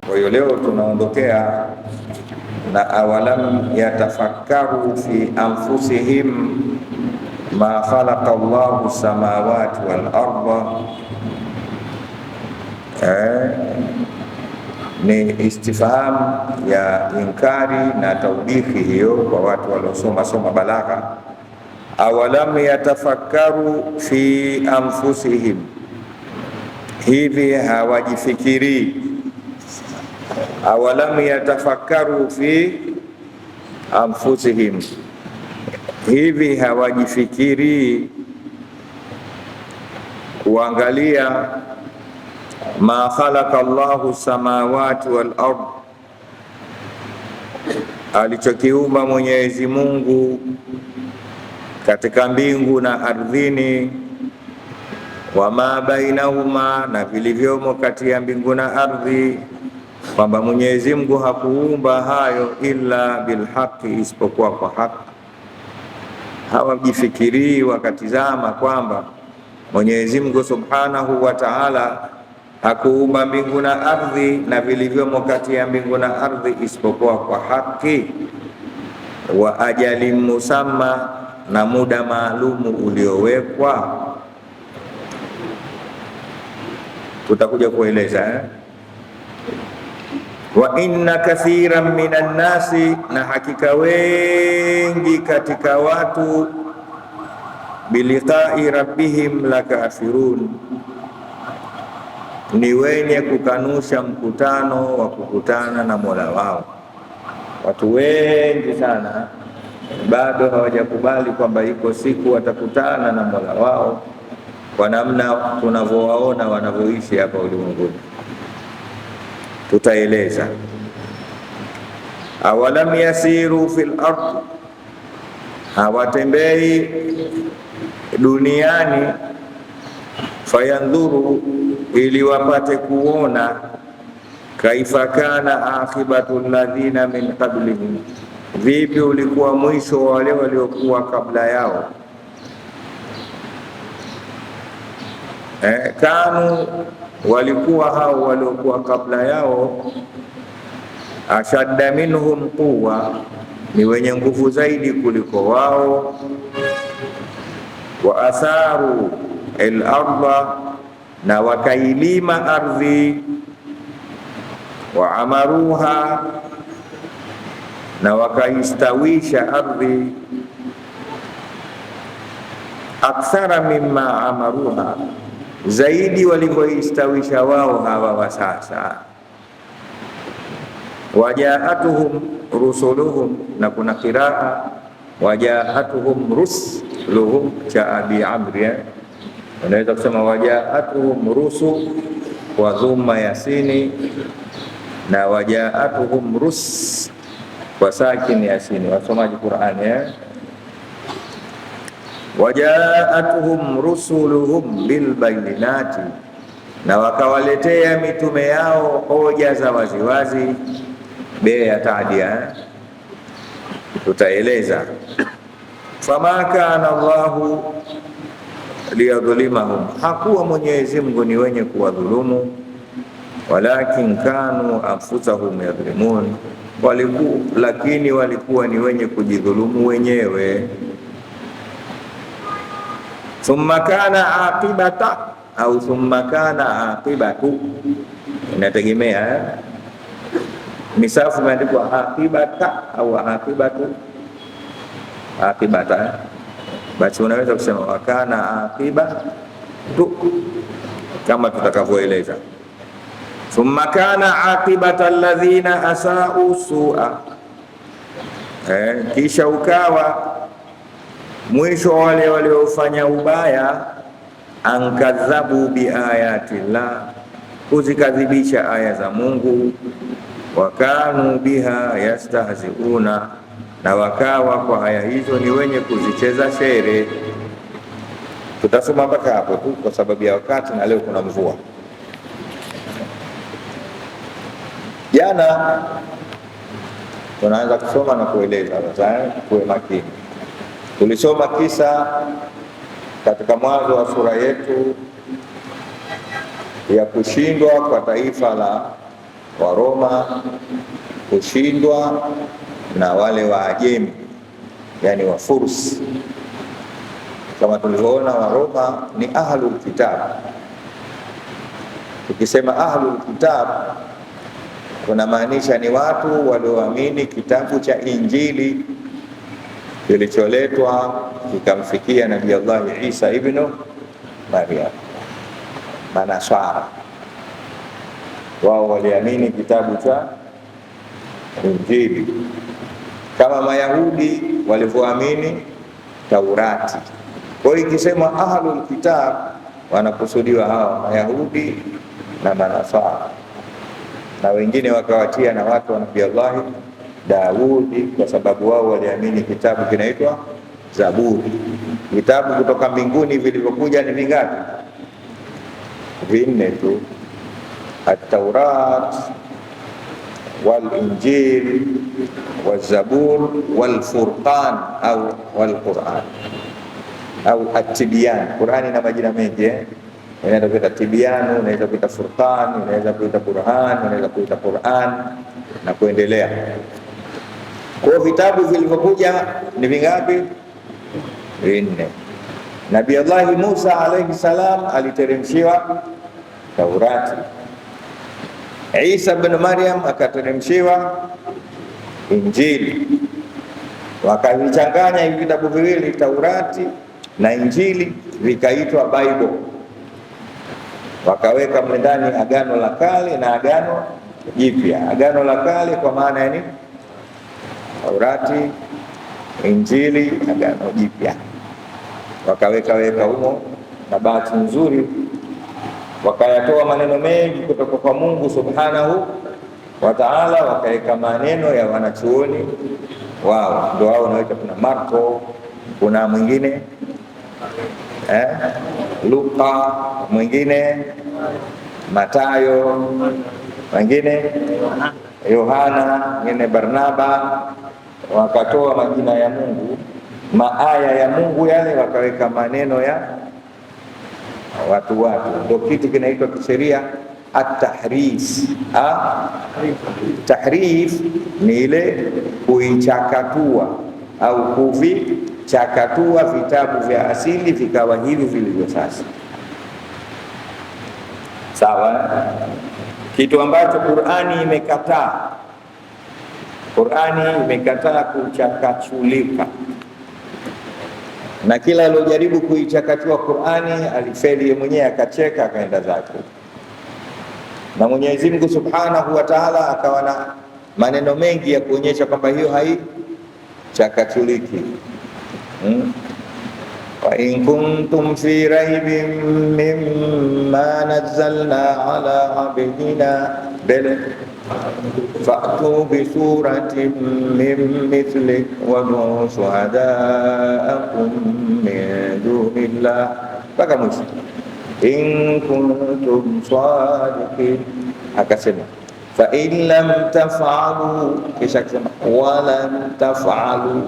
Kwa hiyo leo tunaondokea na awalam yatafakkaru fi anfusihim ma khalaqa Allahu samawati wal arda. Ni istifham ya inkari na taubihi hiyo kwa watu waliosoma balagha. Awalam yatafakkaru fi anfusihim, hivi hawajifikiri. Awalam yatafakkaru fi anfusihim, hivi hawajifikiri kuangalia ma khalaqa Allahu samawati wal ard, alichokiumba Mwenyezi Mungu katika mbingu na ardhini, wama bainahuma, na vilivyomo kati ya mbingu na ardhi, kwamba Mwenyezi Mungu hakuumba hayo illa bilhaqi, isipokuwa kwa haki. Hawajifikirii wakatizama kwamba Mwenyezi Mungu Subhanahu wa Ta'ala hakuumba mbingu na ardhi na vilivyomo kati ya mbingu na ardhi isipokuwa kwa haki, wa ajali musamma, na muda maalumu uliowekwa. Tutakuja kueleza wa inna kathiran minan nasi, na hakika wengi katika watu, biliqai rabbihim lakafirun, ni wenye kukanusha mkutano wa kukutana na Mola wao. Watu wengi sana bado hawajakubali kwamba iko siku watakutana na Mola wao, kwa namna tunavyowaona wanavyoishi hapa ulimwenguni. Tutaeleza. Awalam yasiru fil ard, hawatembei duniani, fayandhuru, ili wapate kuona, kaifa kana akhibatu alladhina min qablihim, vipi ulikuwa mwisho wa wale waliokuwa kabla yao. Kanu, walikuwa hao waliokuwa kabla yao, ashadda minhum quwwa, ni wenye nguvu zaidi kuliko wao, wa atharu al-ardha, na wakailima ardhi, wa amaruha, na wakaistawisha ardhi, akthara mimma amaruha, zaidi walivyoistawisha wao hawa wa sasa. Wajaatuhum rusuluhum, na kuna qiraa wajaatuhum rusuluhum cha Abi Amri, unaweza kusema wajaatuhum rusul wa dhumma yasini, na wajaatuhum rus kwa sakini yasini, wasomaji Qur'ani. Wajaatuhum rusuluhum bilbayinati, na wakawaletea mitume yao hoja za waziwazi. Be ya taadia, tutaeleza. Fama kana Allahu liyadhulimahum, hakuwa Mwenyezi Mungu ni wenye kuwadhulumu, walakin kanu anfusahum yadhlimun, lakini walikuwa ni wenye kujidhulumu wenyewe. Thumma kana aqibata au thumma kana aqibatu, inategemea misafu imeandikwa aqibata au aqibatu, aqibata, basi unaweza kusema wakana aqibatu kama tutakavyoeleza. Thumma kana aqibata alladhina asau su'a, kisha ukawa mwisho wale waliofanya ubaya, ankadhabu biayati llah, kuzikadhibisha aya za Mungu, wakanu biha yastahziuna, na wakawa kwa aya hizo ni wenye kuzicheza shere. Tutasoma mpaka hapo tu kwa sababu ya wakati, na leo kuna mvua. Jana tunaanza kusoma na kueleza, sasa kuwe makini. Tulisoma kisa katika mwanzo wa sura yetu ya kushindwa kwa taifa la Waroma, kushindwa na wale Waajemi, yani Wafursi. Kama tulivyoona, Waroma ni ahlul kitab. Tukisema ahlul kitab kunamaanisha ni watu walioamini kitabu cha Injili kilicholetwa kikamfikia Nabii Allah Isa ibn Maryam. Manaswara wao waliamini kitabu cha Injili kama Mayahudi walivyoamini Taurati. Kwa hiyo ikisema ahlul kitab wanakusudiwa hawa Mayahudi na Manaswara, na wengine wakawatia na watu wa Nabii Allah Daudi, kwa sababu wao waliamini kitabu kinaitwa Zaburi. Vitabu kutoka mbinguni vilivyokuja ni vingapi? 4 tu: At-Taurat wal-Injil wal-Zabur wal-Furqan au wal-Quran au At-Tibyan. Qurani ina majina mengi Unaweza kuita Tibyanu, unaweza kuita Furqan, unaweza kuita Qur'an, unaweza kuita Qur'an na kuendelea. Kwa vitabu vilivyokuja ni vingapi? 4. Nabii Allah Musa alayhi salam aliteremshiwa Taurati. Isa ibn Maryam akateremshiwa Injili. Wakavichanganya hivi vitabu viwili, Taurati na Injili, vikaitwa Bible. Wakaweka mle ndani Agano la Kale na Agano Jipya. Agano la Kale kwa maana ya nini? Taurati, Injili, Agano Jipya. Wakaweka humo, na bahati nzuri wakayatoa maneno mengi kutoka kwa Mungu Subhanahu wa Ta'ala, wakaweka maneno ya wanachuoni wao. Ndio wao wanaita, kuna Marko, kuna mwingine Luka, mwingine Matayo, mwingine Yohana, mwingine Barnaba. Wakatoa majina ya Mungu, maaya ya Mungu yale, wakaweka maneno ya watu. Ndio kitu kinaitwa kisheria at-tahrif. Tahrif ni ile kuichakatua au kuvichakatua vitabu vya asili vikawa hivi vilivyo sasa. Sawa? Kitu ambacho Qur'ani imekataa. Qur'ani imekataa kuchakachulika, na kila aliyojaribu kuichakachua Qur'ani alifeli yeye mwenyewe, akacheka akaenda zake. Na Mwenyezi Mungu Subhanahu wa Ta'ala akawa na maneno mengi ya kuonyesha kwamba hiyo haichakachuliki. Wa in kuntum fi raibin mimma nazzalna ala abdina fa'tu bi suratin min mithli wa du shuhada'akum min dunillah, mpaka mwisho. In kuntum sadiqin, akasema fa in lam taf'alu, kisha akasema wa lam taf'alu.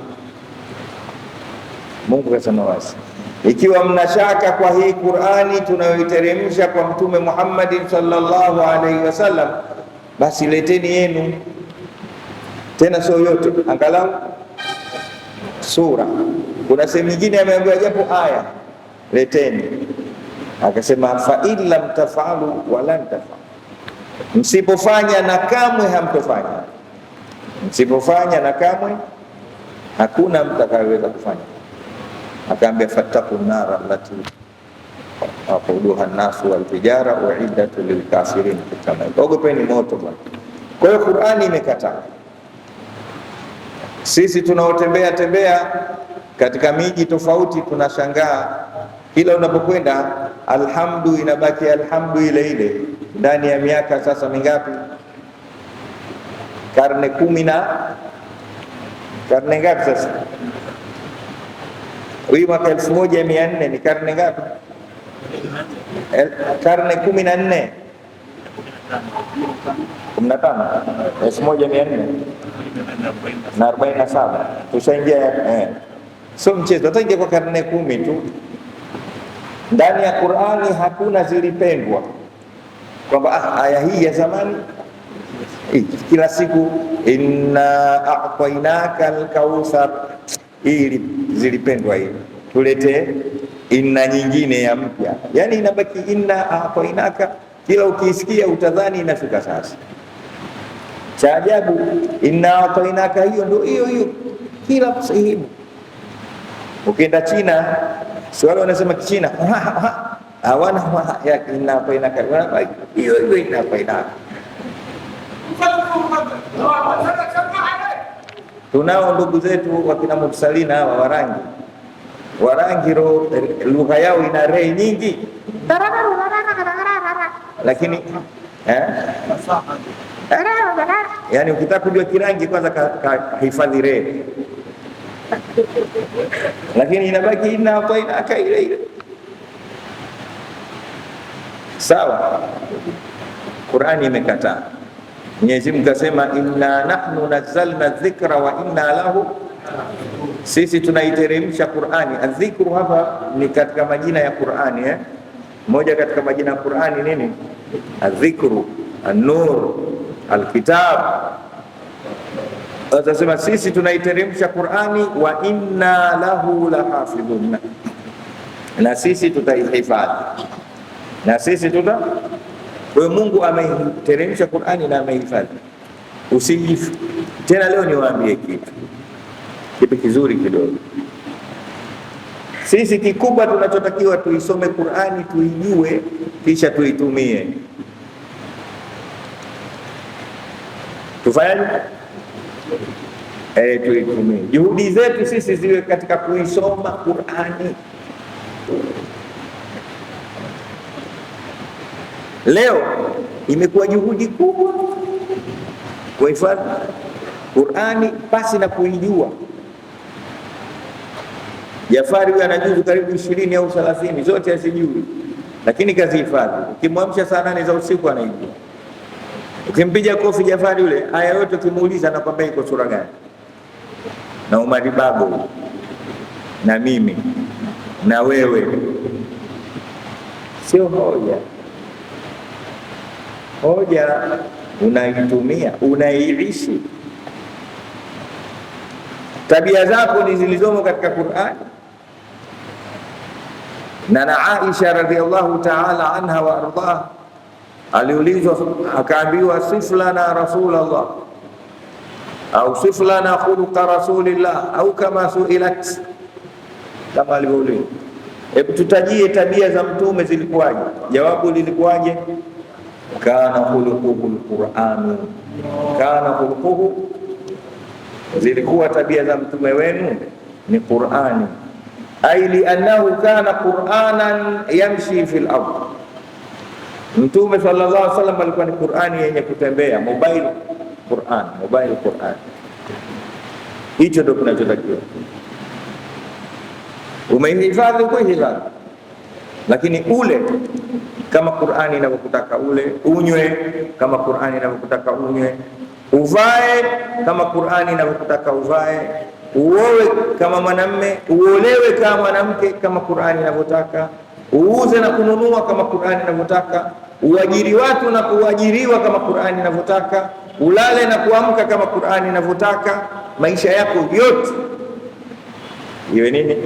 Mungu kasema wazi, ikiwa mnashaka kwa hii Qur'ani tunayoiteremsha kwa Mtume Muhammad sallallahu alaihi wasallam, basi leteni yenu, tena sio yote, angalau sura. Kuna sehemu nyingine ameambiwa japo aya, leteni. Akasema fa in lam tafalu wa lan tafalu, msipofanya na kamwe hamtofanya. Msipofanya na kamwe hakuna mtakayeweza kufanya. Akaambia fattaqu nara allati waquduha an-nasu wal hijara uiddat lil kafirin, ogopeni moto bwana. Kwa hiyo Qur'ani imekataa. Sisi tunaotembea katika miji tofauti tunashangaa, kila unapokwenda alhamdu inabaki alhamdu ile ile. Ndani ya miaka sasa mingapi? Karne 10 na karne ngapi sasa? Hii mwaka 1400 ni karne ngapi? Karne 14 15 1447 tushaingia. Sio mchezo, tutaingia kwa karne 10 tu. Ndani ya Qur'ani hakuna zilipendwa kwamba aya hii ya zamani kila siku inna a'tainaka al-kauthar hii zilipendwa, hii tulete inna nyingine ya mpya, yani inabaki inna a'tainaka. Kila ukisikia utadhani inashuka sasa. Cha ajabu inna a'tainaka hiyo ndio hiyo kila sehemu. Ukienda China si wale wanasema Kichina hawana ya inna a'tainaka, hiyo inna a'tainaka. Tunao ndugu zetu wakina Mursalina hawa Warangi lugha yao ina rei nyingi, lakini yani ukitaka kujua Kirangi kwanza kahifadhi rei, lakini inabaki ina hapo inaka ile. Sawa, Qur'ani imekataa. Mwenyezi Mungu kasema inna nahnu nazzalna dhikra wa inna lahu, sisi tunaiteremsha Qur'ani. Adhikru hapa ni katika majina ya Qur'ani moja katika majina ya Qur'ani nini? Adhikru, an-nur, al-kitab. Atasema sisi tunaiteremsha Qur'ani wa inna lahu lahafidhun, na sisi tutaihifadhi, na sisi kwa Mungu ameiteremsha Qur'ani na amehifadhi. Usijifu tena. Leo niwaambie kitu kizuri kidogo. Sisi kikubwa tunachotakiwa tuisome Qur'ani, tuijue, kisha tuitumie. Tufanye tuitumie. Juhudi zetu sisi ziwe katika kuisoma Qur'ani. Leo imekuwa juhudi kubwa kuhifadhi Qur'ani pasi na kuijua. Jafari huyu anajuzu karibu 20 au 30 zote asijui, lakini kazihifadhi. Ukimwamsha saa 8 za usiku anaijua. Ukimpiga kofi Jafari yule, aya yote ukimuuliza anakwambia iko sura gani. Na Umari Babu na mimi na wewe, sio hoja unaitumia, unaiishi. Tabia zako ni zilizomo katika Qur'an. Na Aisha radhiallahu ta'ala anha wa ardaha aliulizwa, akaambiwa sif lana Rasulullah au sif lana khuluqa Rasulillah au kama suilat, kama alivyoulizwa, hebu tutajie tabia za mtume zilikuwaje? Jawabu lilikuwaje? Kana khuluquhu alquran, kana khuluquhu, zilikuwa tabia za mtume wenu ni Qur'ani. Ai li'annahu kana Qur'anan yamshi fil ardh, mtume sallallahu alaihi wasallam alikuwa ni Qur'ani yenye kutembea. Mobile Qur'an. Hicho ndio kinachotakiwa. Umehifadhi kuhifadhi, lakini ule kama Qur'ani inavyokutaka ule, unywe kama Qur'ani inavyokutaka unywe, uvae kama Qur'ani inavyokutaka uvae, uowe kama mwanamume, uolewe kama mwanamke kama Qur'ani inavyotaka, uuze na kununua kama Qur'ani inavyotaka, uajiri watu na kuajiriwa kama Qur'ani inavyotaka, ulale na kuamka kama Qur'ani inavyotaka. Maisha yako yote iwe nini?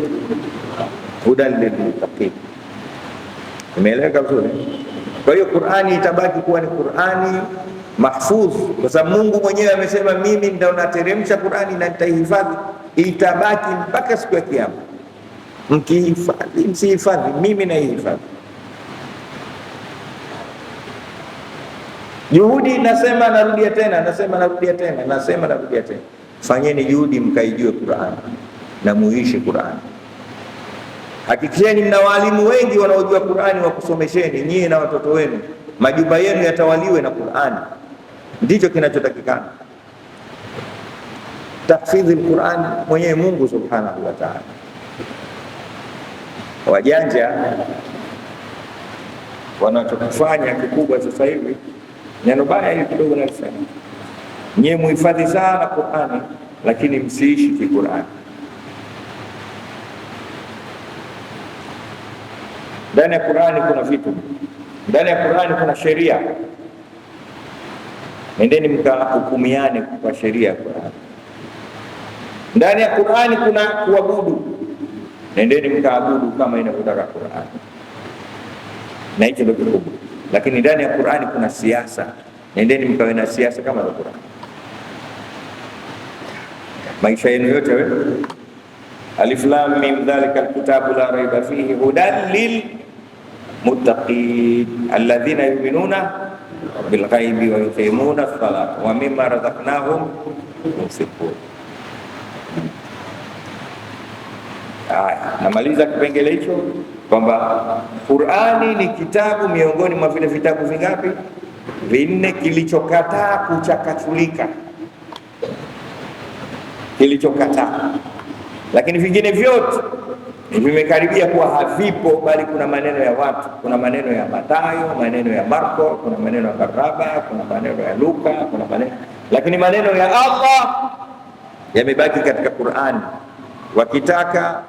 Hudan lilmuttaqin. Umeeleweka vizuri? Kwa hiyo Qur'ani itabaki kuwa ni Qur'ani mahfudh, kwa sababu Mungu mwenyewe amesema mimi ndio nateremsha Qur'ani na nitaihifadhi, itabaki mpaka siku ya Kiyama. Mkihifadhi msihifadhi, mimi naihifadhi. Juhudi, nasema narudia tena, fanyeni juhudi mkaijue Qur'ani na muishi Qur'ani. Hakikisheni mna walimu wengi wanaojua Qur'ani wa kusomesheni nyie na watoto wenu, majumba yenu yatawaliwe na Qur'ani. Ndicho kinachotakikana. Tahfidhi al-Qur'an mwenyewe Mungu subhanahu wa ta'ala. Wajanja wanachokufanya kikubwa sasa hivi, neno baya hili kidogo nalisema, nyie muhifadhi sana Qur'ani lakini msiishi ki Qur'ani. Ndani ya Qur'ani kuna vitu, ndani ya Qur'ani kuna sheria. Nendeni mkahukumiane kwa sheria ya Qur'ani. Ndani ya Qur'ani kuna kuabudu, nendeni mkaabudu kama inavyotaka Qur'ani, na hicho ndio kikubwa. Lakini ndani ya Qur'ani kuna siasa, nendeni mkawe na siasa kama za Qur'ani. Maisha yenu yote wewe, alif lam mim dhalika alkitabu la raiba fihi hudan lil muttaqin alladhina yu'minuna bil ghaibi wa yuqimuna as-salata wa mimma razaqnahum yunfiqun. Namaliza kipengele hicho kwamba Qur'ani ni kitabu miongoni mwa vile vitabu vingapi? Vinne, kilichokataa kuchakachulika, kilichokataa. Lakini vingine vyote vimekaribia kuwa havipo, bali kuna maneno ya watu, kuna maneno ya Mathayo, maneno ya Marko, kuna maneno ya Barnaba, kuna maneno ya Luka, kuna maneno, lakini maneno ya Allah yamebaki katika Qur'ani. Wakitaka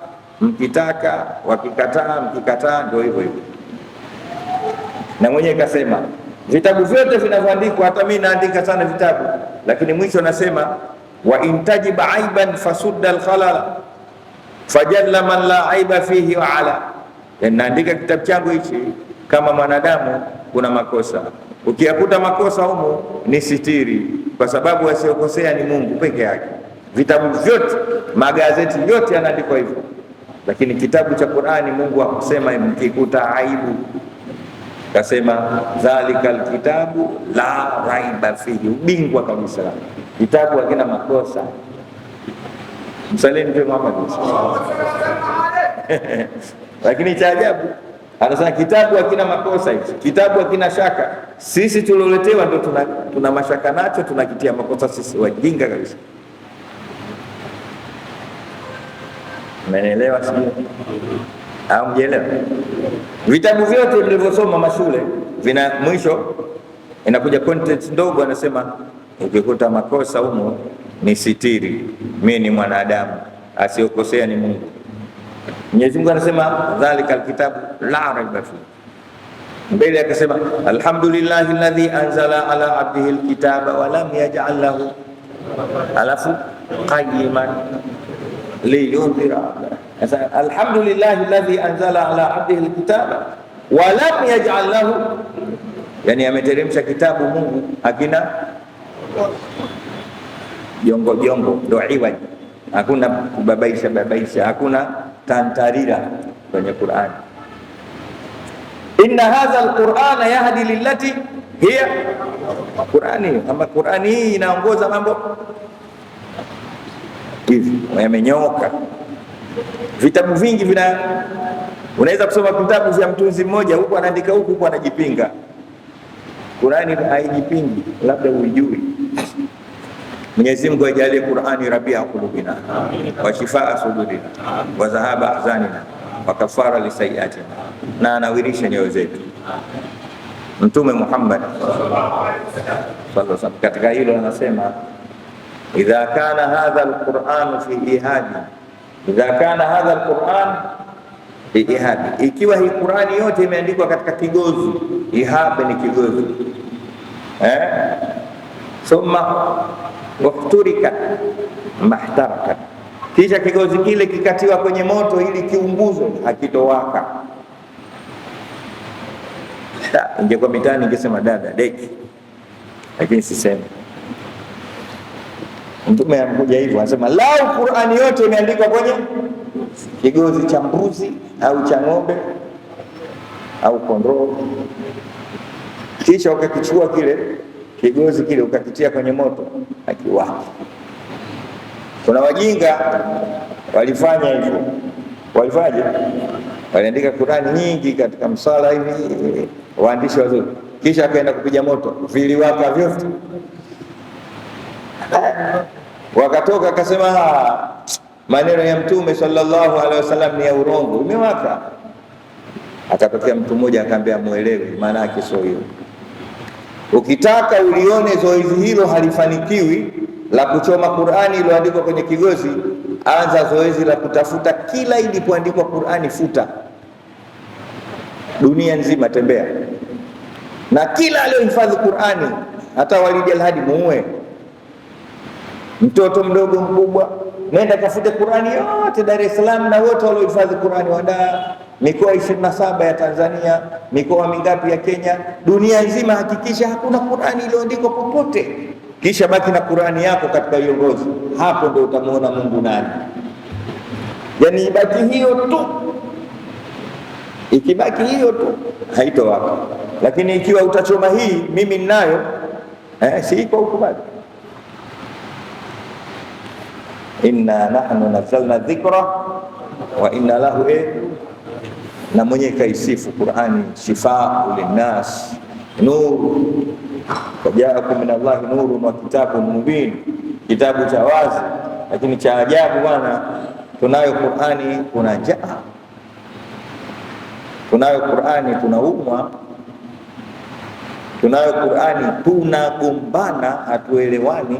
mkitaka, wakikataa mkikataa, ndio hivyo hivyo. Na mwenyewe kasema vitabu vyote vinavyoandikwa, hata mimi naandika sana vitabu, lakini mwisho nasema wa intajib aiban fasudda alkhalala fajalla man la aiba fihi wa ala. Naandika kitabu changu hichi kama mwanadamu, kuna makosa, ukiyakuta makosa humo ni sitiri, kwa sababu asiyokosea ni Mungu peke yake. Vitabu vyote, magazeti yote yanaandikwa hivyo, lakini kitabu cha Qur'ani Mungu hakusema mkikuta aibu, kasema dhalikal kitabu la raiba fihi, ubingwa kabisa, kitabu hakina makosa. Msaleni kwa Muhammad. Lakini cha ajabu anasema kitabu hakina makosa, hicho kitabu hakina shaka. Sisi tulioletewa ndio tuna mashaka nacho, tunakitia makosa sisi, wajinga kabisa. Mnaelewa sio? Au mjelewa? Vitabu vyote mlivyosoma mashule vina mwisho inakuja content ndogo, anasema ukikuta makosa humo ni sitiri, mimi ni mwanadamu, asiyokosea ni Mungu. Mwenyezi Mungu anasema dhalikal kitabu la raiba fihi. Mbele akasema alhamdulillahi alladhi anzala ala abdihi alkitaba wa lam yaj'al lahu alafu qayyiman liyundhira. Alhamdulillahi alladhi anzala ala abdihi alkitaba wa lam yaj'al lahu, yani ameteremsha kitabu Mungu hakina jongo jongo, ndo iwaji, hakuna kubabaisha babaisha, hakuna tantarira kwenye Qur'an. Inna hadha alqur'ana yahdi lillati hiya Qur'ani, kama Qur'ani hii inaongoza mambo hivi, yamenyooka. Vitabu vingi unaweza kusoma vitabu vya mtunzi mmoja, huko anaandika huko anajipinga. Qur'ani haijipingi, labda uijui. Mwenyezi Mungu ajalie Qur'ani rabia qulubina wa shifaa sudurina wa dhahaba ahzanina wa kafara lisayiatina, na anawirisha nyoyo zetu. Mtume Muhammad sallallahu alaihi wasallam katika hilo anasema idha kana hadha alquran fi ihadi, idha kana hadha alquran fi ihadi, ikiwa hii Qur'ani yote imeandikwa katika kigozi, ihabe ni kigozi, thumma wakturika mahtaraka, kisha kigozi kile kikatiwa kwenye moto ili kiunguzwe, hakitowaka. Ingekuwa mitani ingesema dada deki, lakini sisemi. Mtume amekuja hivyo, anasema lau Qur'ani yote imeandikwa kwenye kigozi cha mbuzi au cha ng'ombe au kondoo, kisha ukakichukua kile kigozi kile ukakitia kwenye moto, hakiwaki. Kuna wajinga walifanya hivyo. Walifaje? Waliandika Qur'ani nyingi katika msala hivi, waandishi wazuri, kisha akaenda kupiga moto, viliwaka vyote. Wakatoka akasema maneno ya Mtume sallallahu alaihi wasallam ni ya urongo, imewaka. Akatokea mtu mmoja akamwambia muelewe maana yake sio hiyo. Ukitaka ulione zoezi hilo halifanikiwi la kuchoma Qur'ani iliyoandikwa kwenye kigozi, anza zoezi la kutafuta kila ilipoandikwa Qur'ani, futa. dunia nzima, tembea na kila aliyohifadhi Qur'ani, hata Walid al-Hadi muue, mtoto mdogo mkubwa, nenda tafute Qur'ani yote Dar es Salaam na wote waliohifadhi Qur'ani wada mikoa 27 ya Tanzania, mikoa mingapi ya Kenya, dunia nzima, hakikisha hakuna Qur'ani iliyoandikwa popote, kisha baki na Qur'ani yako katika hiyo ngozi. Hapo ndio utamuona Mungu nani. Yani ibaki hiyo tu, ikibaki hiyo tu haitowaka. Lakini ikiwa utachoma hii mimi ninayo, si iko huko bado. Inna nahnu nazzalna dhikra wa inna lahu na mwenye kaisifu Qur'ani shifaa linnas nuru wajaakum min Allahi nurun wa kitabun mubin, kitabu cha wazi. Lakini cha ajabu bwana, tunayo Qur'ani kuna njaa, tunayo Qur'ani tunaumwa, tunayo Qur'ani tunagombana, hatuelewani,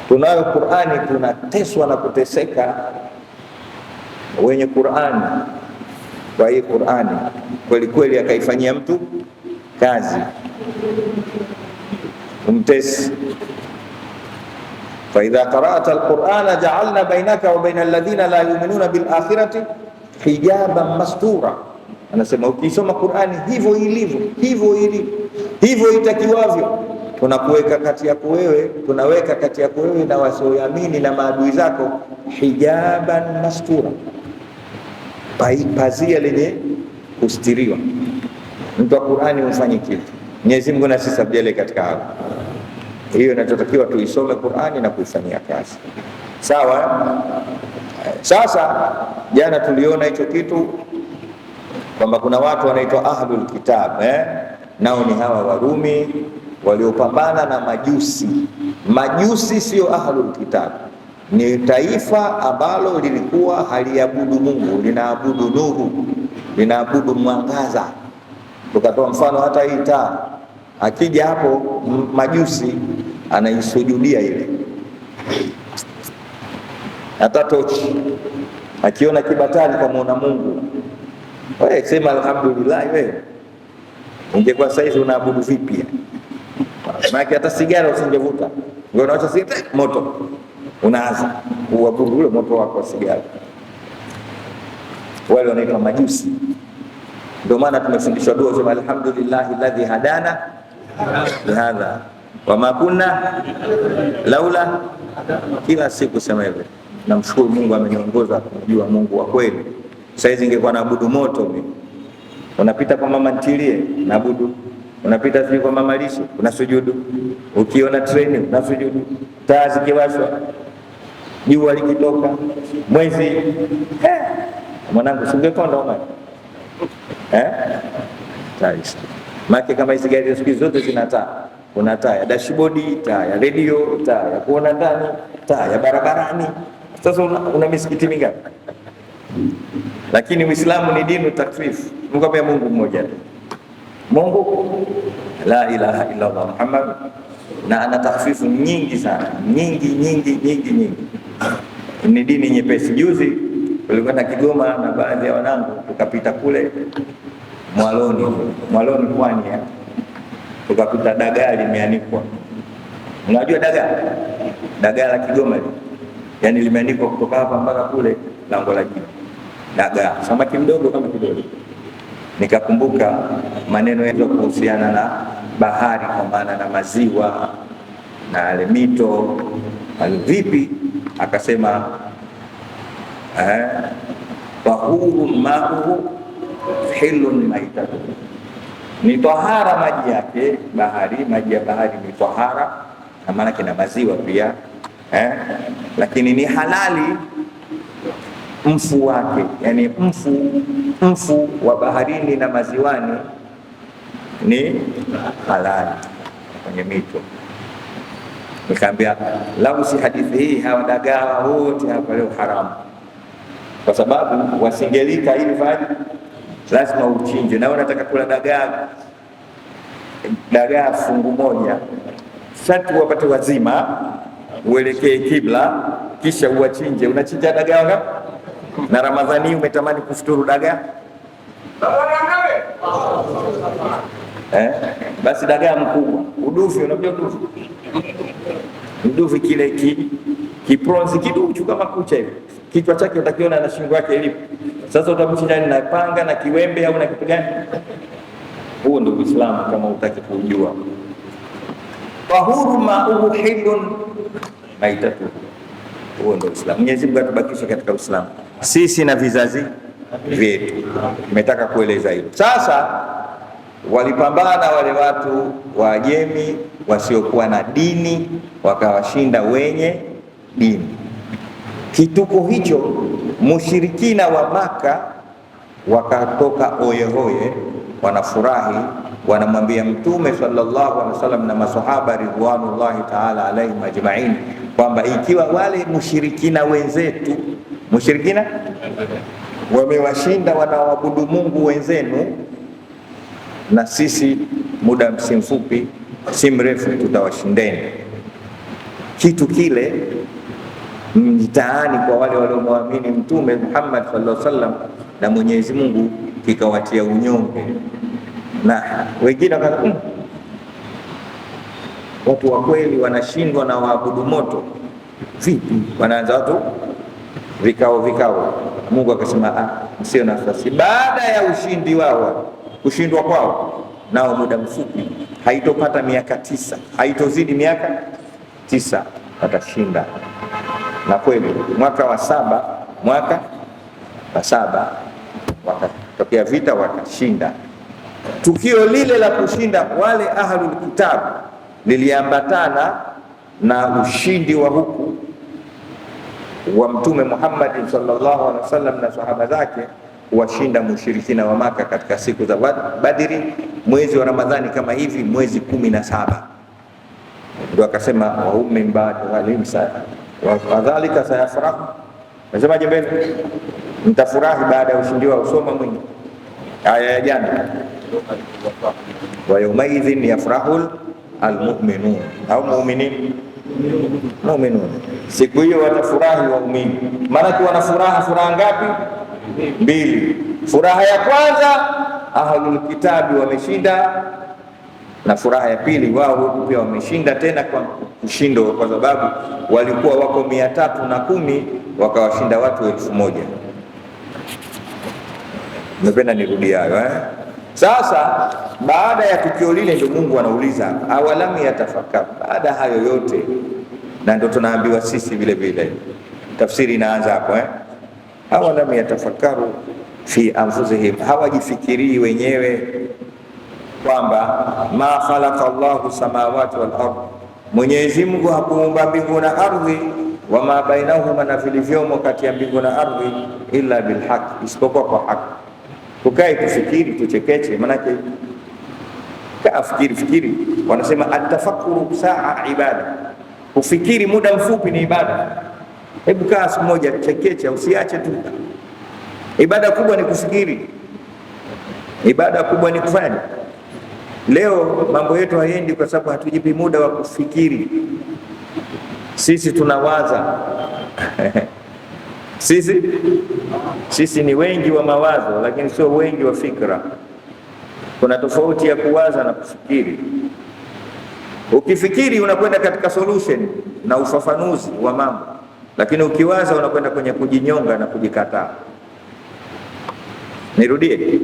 tunayo Qur'ani tunateswa na kuteseka. Wenye Qur'ani, kwa hii Qur'ani kweli kweli akaifanyia mtu kazi, umtesi. fa idha qara'ta al-Qur'ana ja'alna bainaka wa baina alladhina la yu'minuna bil akhirati hijaban mastura. Anasema ukisoma Qur'ani hivyo ilivyo, hivyo itakiwavyo, tunakuweka kati yako wewe, tunaweka kati yako wewe na wasioamini na maadui zako hijaban mastura, pazia lenye kustiriwa. Mtu wa Qur'ani umfanye kitu. Mwenyezi Mungu na sisi abdele katika hapo. Hiyo inachotakiwa tuisome Qur'ani na kuifanyia kazi. Sawa? Sasa jana tuliona hicho kitu kwamba kuna watu wanaitwa ahlul kitab, nao ni hawa Warumi waliopambana na Majusi. Majusi sio ahlul kitab, ni taifa ambalo lilikuwa haliabudu Mungu, linaabudu nuru, linaabudu mwangaza. Tukatoa mfano hata hii taa, akija hapo Majusi anaisujudia ile. Hata tochi akiona kibatari kama Mungu, wewe sema alhamdulillah. Wewe ungekuwa saizi unaabudu vipi? Maana hata sigara usingevuta, ndio unaacha sigara moto, unaanza kuabudu ule moto wako wa sigara. Wale wanaitwa Majusi. Ndio maana tumefundishwa dua sema alhamdulillahi alladhi hadana lihadha wama kunna laula. Kila siku sema hivyo, namshukuru Mungu ameniongoza kujua Mungu wa kweli. Saizi ingekuwa naabudu moto mimi. Unapita kwa mama ntilie naabudu, unapita sisi kwa mama lishe unasujudu, ukiona treni unasujudu, taa zikiwashwa, jua likitoka, mwezi mwanangu singekonda mama taisi. Maki kama hizi gari siku zote zina taa. Kuna taa ya dashboard, taa ya radio, taa ya kuona ndani, taa ya barabarani. Sasa una misikiti mingapi? Lakini Uislamu ni dini takrifu. Mkwambia Mungu mmoja tu. Mungu la ilaha illa Allah Muhammad, na ana takfifu nyingi sana, nyingi. Ni dini nyepesi. Juzi tulikwenda Kigoma na baadhi ya wanangu, tukapita kule Mwaloni Pwani, tukapita dagaa limeanikwa. Unajua dagaa la Kigoma yani limeanikwa kutoka hapa mpaka kule lango la juu. Dagaa samaki mdogo kama kidogo. Nikakumbuka maneno yake kuhusiana na bahari, kwa maana na maziwa na ale mito vipi. Akasema tahuru ma'uhu hilun maitatu, ni tahara maji yake bahari, maji ya bahari ni tahara, na maana kina maziwa pia lakini ni halali mfu wake, yani mfu wa baharini na maziwani ni halali kwenye mito. Nikaambia lau si hadithi hii hawa dagaa wote hapa leo haramu, kwa sababu wasingelika hivi fani lazima uchinje. Na unataka kula dagaa fungu moja, sharti wapate wazima, uelekee kibla, kisha uwachinje. Unachinja dagaa ngapi? Na Ramadhani umetamani kufuturu dagaa Basi dagaa mkubwa, uduvi, unajua uduvi? Uduvi kile kipronzi kiduchu kama kucha hivi, kichwa chake utakiona na shingo yake ilipo. Sasa utamchinja na panga na kiwembe au na kitu gani? Huo ndio Uislamu kama utaki kujua. Tahuru ma'uhu hilun maitatu. Huo ndio Uislamu. Mwenyezi Mungu atubakishe katika Uislamu sisi na vizazi vyetu. Nimetaka kueleza hilo. Sasa walipambana wale watu wa Ajemi wasiokuwa na dini, wakawashinda wenye dini. Kituko hicho mushirikina wa Maka wakatoka oyehoye, wanafurahi, wanamwambia Mtume sallallahu alaihi wasallam na masahaba ridwanullahi ta'ala alaihim ajma'in kwamba ikiwa wale mushirikina wenzetu, mushirikina wamewashinda wanaoabudu Mungu wenzenu, na sisi muda si mfupi si mrefu tutawashindeni. Kitu kile mtaani kwa wale waliomwamini Mtume Muhammad sallallahu alaihi wasallam na Mwenyezi Mungu kikawatia unyonge, na wengine wakasema watu wa kweli wanashindwa na waabudu moto vipi? Wanaanza watu vikao. Mungu akasema msio na nafasi. Baada ya ushindi wao, kushindwa kwao, nao muda mfupi, haitopata miaka 9, haitozidi miaka 9 watashinda. Na kweli mwaka wa 7 wakatokea vita, wakashinda. Tukio lile la kushinda wale ahlul kitab liliambatana na ushindi wa huku wa Mtume Muhammad sallallahu alaihi wasallam na sahaba zake washinda mushirikina wa Maka katika siku za Badri, mwezi wa Ramadhani kama hivi, mwezi 17. Ndio akasema wa hum min ba'd walimsa wa kadhalika sayafrahu. Nasemaje mbele? Mtafurahi baada ya ushindi wa usoma mwingi. Aya ya jana, wa yawmaidhin yafrahul almu'minun au mu'minin, mu'minun, siku hiyo watafurahi waumini. Maana wana furaha ngapi? 2. Furaha ya kwanza ahlul kitabi wameshinda, na furaha ya pili wao pia wameshinda tena kwa kushindo, kwa sababu walikuwa wako 310 wakawashinda watu 1000. Napenda nirudi hayo Sasa baada ya tukio lile ndio Mungu anauliza awalam yatafakkaru, baada hayo yote, na ndio tunaambiwa sisi vile vile, tafsiri inaanza hapo awalam yatafakkaru fi anfusihim, hawajifikirii wenyewe kwamba ma khalaqa Allahu samawati wal ardh, Mwenyezi Mungu hakuumba mbingu na ardhi, wa ma bainahuma, na vilivyomo kati ya mbingu na ardhi, illa bil haqq, isipokuwa kwa haki. Tukae tufikiri, tuchekeche, manake fikiri. Wanasema atafakuru saa ibada, kufikiri muda mfupi ni ibada. Hebu kaa siku moja chekecha, usiache tu. Ibada kubwa ni kufikiri, ibada kubwa ni kufanya. Leo mambo yetu hayendi kwa sababu hatujipi muda wa kufikiri. Sisi tunawaza sisi ni wengi wa mawazo, lakini sio wengi wa fikra. Kuna tofauti ya kuwaza na kufikiri. Ukifikiri unakwenda katika solution na ufafanuzi wa mambo, lakini ukiwaza unakwenda kwenye kujinyonga na kujikataa. Nirudie,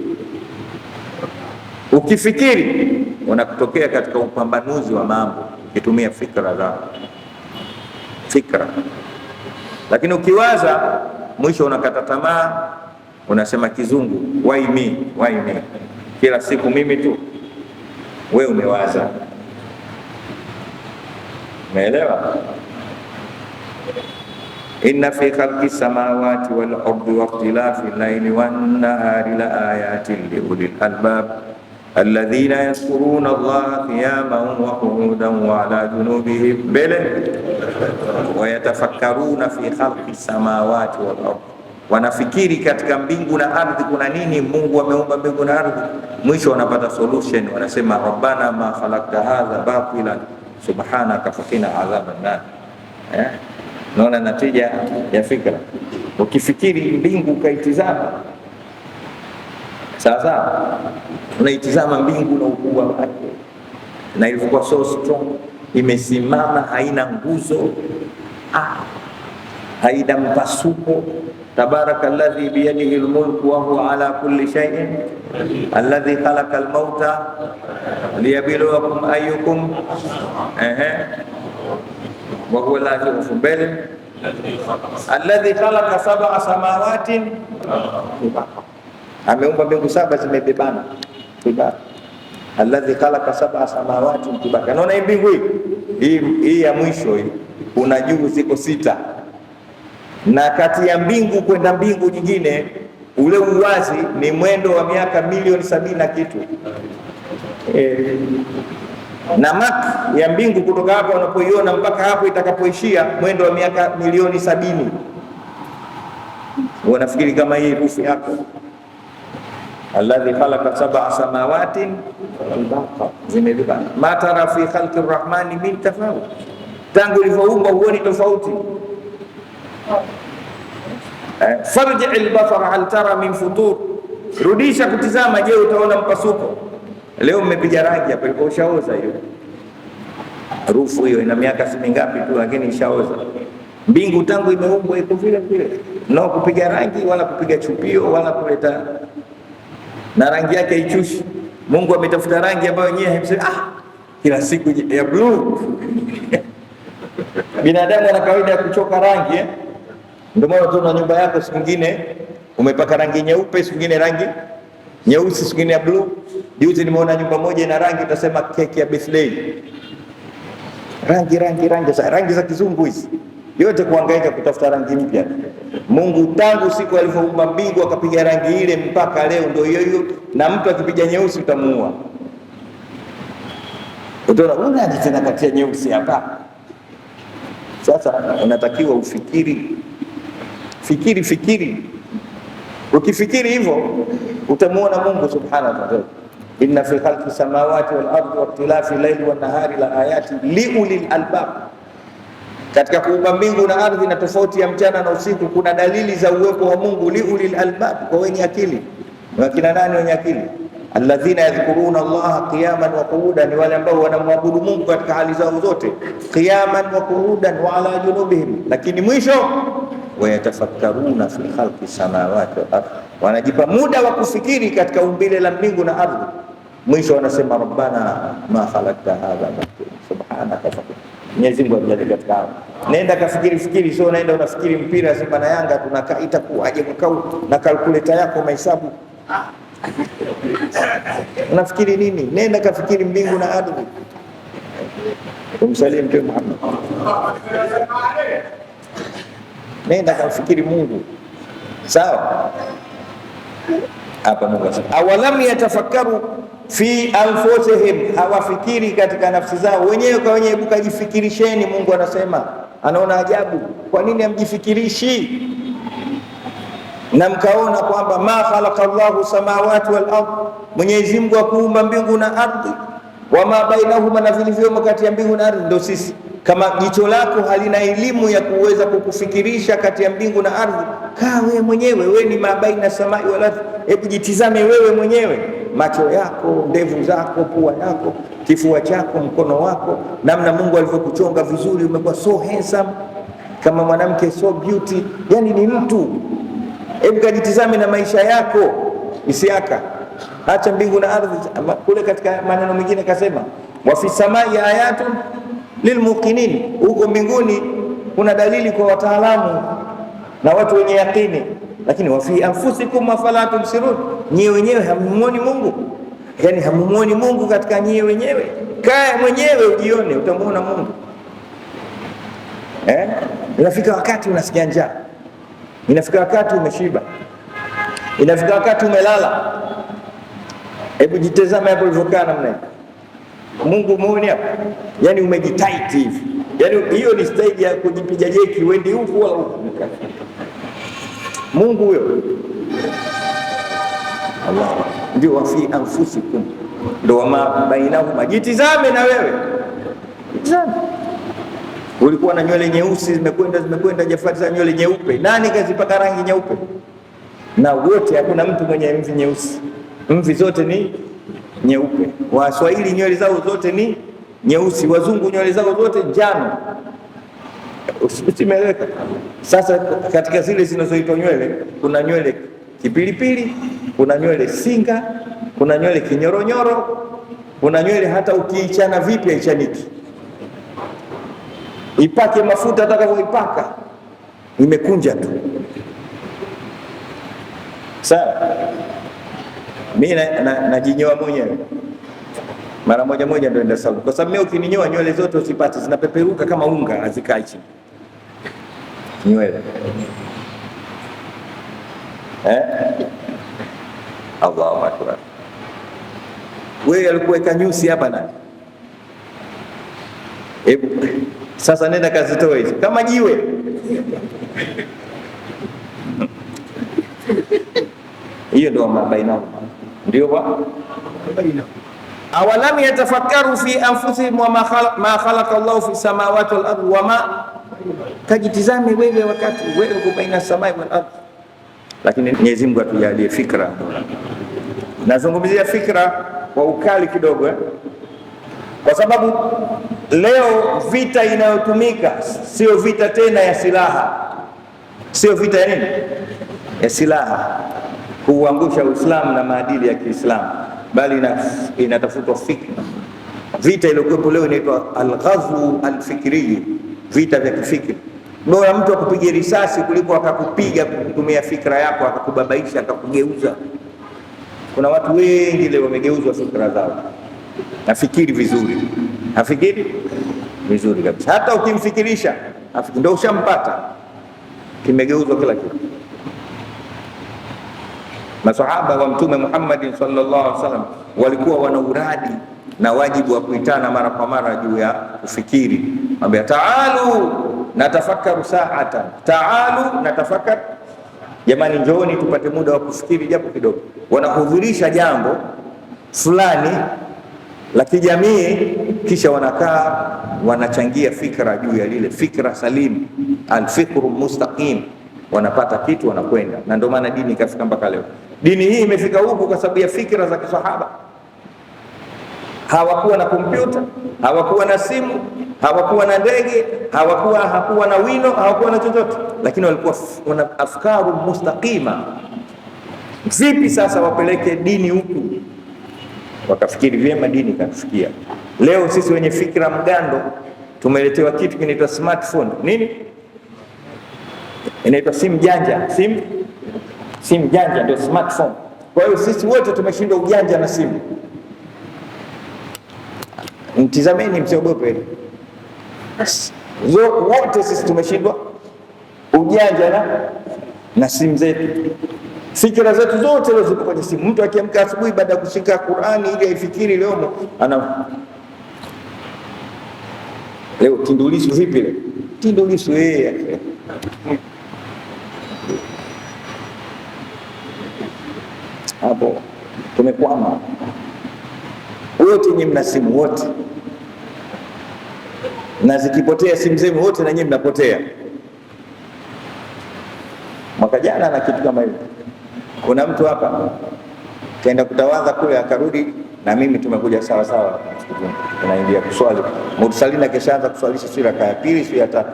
ukifikiri unakutokea katika upambanuzi wa mambo ukitumia fikra zako, lakini ukiwaza mwisho unakata tamaa, unasema kizungu why me, kila siku mimi tu. Wewe umewaza, umeelewa? Inna fi khalqi samawati wal ardi wa ikhtilafi al-layli wan nahari la ayatin li ulil albab alladhina yadhkuruna Allaha qiyaman wa qu'udan wa ala junubihim wa yatafakkaruna fi khalqi samawati wal ardi, wanafikiri katika mbingu na ardhi kuna nini, Mungu ameumba mbingu na ardhi. Mwisho wanapata solution, wanasema rabbana ma khalaqta hadha batilan subhanaka faqina adhaban nar. Naona natija ya fikra. Ukifikiri mbingu ukaitizama, Sasa unaitizama mbingu na ukubwa wake, na ilivyokuwa so strong, imesimama, haina nguzo, haina mpasuko. Tabaraka alladhi biyadihi almulku wa huwa ala kulli shay'in alladhi khalaqa almauta liyabluwakum ayyukum wa huwa al-azizu bil alladhi khalaqa sab'a samawatin, ameumba mbingu saba zimebebana tibaka. Alladhi khalaqa sab'a samawatin tibaka. Naona hii mbingu hii ya mwisho hii, kuna juu ziko sita, na kati ya mbingu kwenda mbingu nyingine ule uwazi ni mwendo wa miaka milioni 70 na kitu. Na mak ya mbingu kutoka hapo unapoiona mpaka hapo itakapoishia mwendo wa miaka milioni 70. Unafikiri kama hii rufu yako? Alladhi khalaqa sab'a samawatin zimebeba ma tara fi khalqi arrahmani min tafawut, tangu ilivyoumba huoni tofauti. Farji albasar hal tara min futur, rudisha kutizama, je utaona mpasuko? Leo mmepiga rangi hapa, ilikuwa ushaoza hiyo rufu, hiyo ina miaka si mingapi tu, lakini ishaoza. Mbingu tangu imeumbwa iko vile vile, na kupiga rangi wala kupiga chupio wala kuleta, na rangi yake haichushi. Mungu ametafuta rangi ambayo yenyewe haimsemi kila siku ya blue. Binadamu ana kawaida ya kuchoka rangi Ndio maana tuna nyumba yako siku nyingine umepaka rangi nyeupe, siku nyingine rangi nyeusi, siku nyingine ya blue. Juzi nimeona nyumba moja ina rangi utasema keki ya birthday. Rangi za kizungu hizi. Yote kuhangaika kutafuta rangi mpya. Mungu tangu siku alipoumba mbingu akapiga rangi ile mpaka leo ndio hiyo, na mtu akipiga nyeusi utamuua. Utaona unaje tena kati ya nyeusi hapa. Sasa unatakiwa ufikiri. Fikiri. Ukifikiri hivyo utamuona Mungu subhanahu wa ta'ala. Inna fi khalqi samawati wal ardi wa ikhtilafi layli wan nahari la ayati liulil albab. Katika kuumba mbingu na ardhi na tofauti ya mchana na usiku kuna dalili za uwepo wa Mungu, liulil albab, kwa wenye akili. Na kina nani wenye akili? Alladhina yadhkuruna Allaha qiyaman wa qu'udan, ni wale ambao wanamwabudu Mungu katika hali zao zote, qiyaman wa qu'udan wa ala junubihim. Lakini mwisho wayatafakkaruna fi khalqi samawati wal ardh, wanajipa muda wa kufikiri katika umbile la mbingu na ardhi. Mwisho wanasema rabbana ma khalaqta hadha batila subhanaka faqina. Mwenyezi Mungu ajalie katika hao. Nenda kafikiri, sio naenda unafikiri mpira Simba na Yanga tunakaa itakuwaje mkao na kalkuleta yako mahesabu. Unafikiri nini? Nenda kafikiri mbingu na ardhi. Umsalie Mtume Muhammad. Nenda kafikiri Mungu. Sawa? Hapa Mungu anasema awalam yatafakkaru fi anfusihim, hawafikiri katika nafsi zao wenyewe kwa wenyewe. Hebu kajifikirisheni. Mungu anasema, anaona ajabu, kwa nini hamjifikirishi na mkaona kwamba ma khalaqa Allahu samawati wal ardh, Mwenyezi Mungu akuumba mbingu na ardhi, wama bainahuma, na vilivyomo kati ya mbingu na ardhi, ndio sisi. Kama jicho lako halina elimu ya kuweza kukufikirisha kati ya mbingu na ardhi, kaa wewe mwenyewe, wewe ni mabaina samai wal ardhi. Hebu jitizame wewe mwenyewe, macho yako, ndevu zako, pua yako, kifua chako, mkono wako, namna Mungu alivyokuchonga vizuri, umekuwa so handsome kama mwanamke, so beauty, yani ni mtu. Hebu kajitizame na maisha yako isiaka, acha mbingu na ardhi. Kule katika maneno mengine kasema wa fi samai ayatun lilmuqinin, huko mbinguni kuna dalili kwa wataalamu na watu wenye yakini. Lakini wa fi anfusikum afala tubsirun, nyie wenyewe hamumuoni Mungu. Yani hamumuoni Mungu katika nyie wenyewe. Kaa mwenyewe ujione, utamuona Mungu. Inafika wakati unasikia njaa, inafika wakati umeshiba, inafika wakati umelala. Hebu jitazame hapo ulivyokaa namna hiyo. Mungu muone hapo, yani umejitight hivi. Yani hiyo ni stage ya kujipiga jeki, wendi huku wala huku. Mungu huyo Allah ndio wa fi anfusikum, ndio ma bainahuma. Jitizame na wewe, jitizame. Ulikuwa na nywele nyeusi zimekwenda Jafari za nywele nyeupe. Nani kazipaka rangi nyeupe? Na wote hakuna mtu mwenye mvi nyeusi. Mvi zote ni nyeupe. Waswahili nywele zao zote ni nyeusi, wazungu nywele zao zote njano. Usimeleka. Sasa katika zile zinazoitwa nywele, kuna nywele kipilipili, kuna nywele singa, kuna nywele kinyoronyoro, kuna nywele hata ukiichana vipi haichaniki. Ipake mafuta atakavyoipaka imekunja tu. Sawa, mimi najinyoa mwenyewe mara moja ndio nenda saluni, kwa sababu mimi ukininyoa nywele zote usipate, zinapeperuka kama unga, hazikai chini nywele. Allahu akbar. Wewe alikuweka nyusi hapa nani? Hebu sasa nenda kazitoe hizo kama jiwe. Hiyo ndio mabaina, ndio wa awalam yatafakkaru fi anfusihim wa ma khalaqa Allahu fi samawati wal ardi wa ma, kajitizame wewe wakati wewe uko baina samai wal ardi. Lakini Mwenyezi Mungu atujalie fikra. Nazungumzia fikra kwa ukali kidogo kwa sababu leo vita inayotumika sio vita tena ya silaha, sio vita ya nini, ya silaha kuangusha Uislamu na maadili ya Kiislamu, bali inatafutwa fikra. Vita iliyokuwepo leo inaitwa al-ghazwu al-fikri, vita vya kifikri. Bora mtu akupigia risasi kuliko akakupiga kutumia fikra yako, akakubabaisha, akakugeuza. Kuna watu wengi leo wamegeuzwa fikra zao. Nafikiri vizuri, nafikiri vizuri kabisa. Hata ukimfikirisha ndio ushampata, kimegeuzwa kila kitu. Masahaba wa Mtume Muhammad sallallahu alaihi wasallam walikuwa wana uradi na wajibu wa kuitana mara kwa mara juu ya kufikiri. Ambia taalu natafakaru sa'atan, taalu natafakar, jamani njooni tupate muda wa kufikiri japo kidogo. Wanahudhurisha jambo fulani la kijamii, kisha wanakaa wanachangia fikra juu ya lile, fikra salim, alfikru mustaqim, wanapata kitu wanakwenda. Na ndio maana dini ikafika mpaka leo. Dini hii imefika huku kwa sababu ya fikra za kisahaba. Hawakuwa na kompyuta, hawakuwa na simu, hawakuwa na ndege, hawakuwa na wino, hawakuwa na chochote, lakini walikuwa wana afkaru mustaqima. Vipi sasa wapeleke dini huku? Wakafikiri vyema, dini kafikia. Leo sisi wenye fikra mgando tumeletewa kitu kinaitwa smartphone. Nini inaitwa? Simu janja. Simu janja ndio smartphone. Kwa hiyo sisi wote tumeshindwa ujanja na simu. Mtizameni, msiogope. Wote sisi tumeshindwa ujanja na simu zetu. Fikra zetu zote leo zipo kwenye simu. Mtu akiamka asubuhi baada ya kushika Qur'ani ili aifikiri leo leo Tundulisu vipi leo? Tundulisu yeye. Hapo tumekwama. Wote nyinyi mna simu wote. Na zikipotea simu zenu wote na nyinyi mnapotea. Mwaka jana na kitu kama hivyo. Kuna mtu hapa kaenda kutawadha kule akarudi, na mimi tumekuja sawa sawa, tunaingia kuswali. Mursalina keshaanza kuswalisha sura ya pili, sura ya tatu.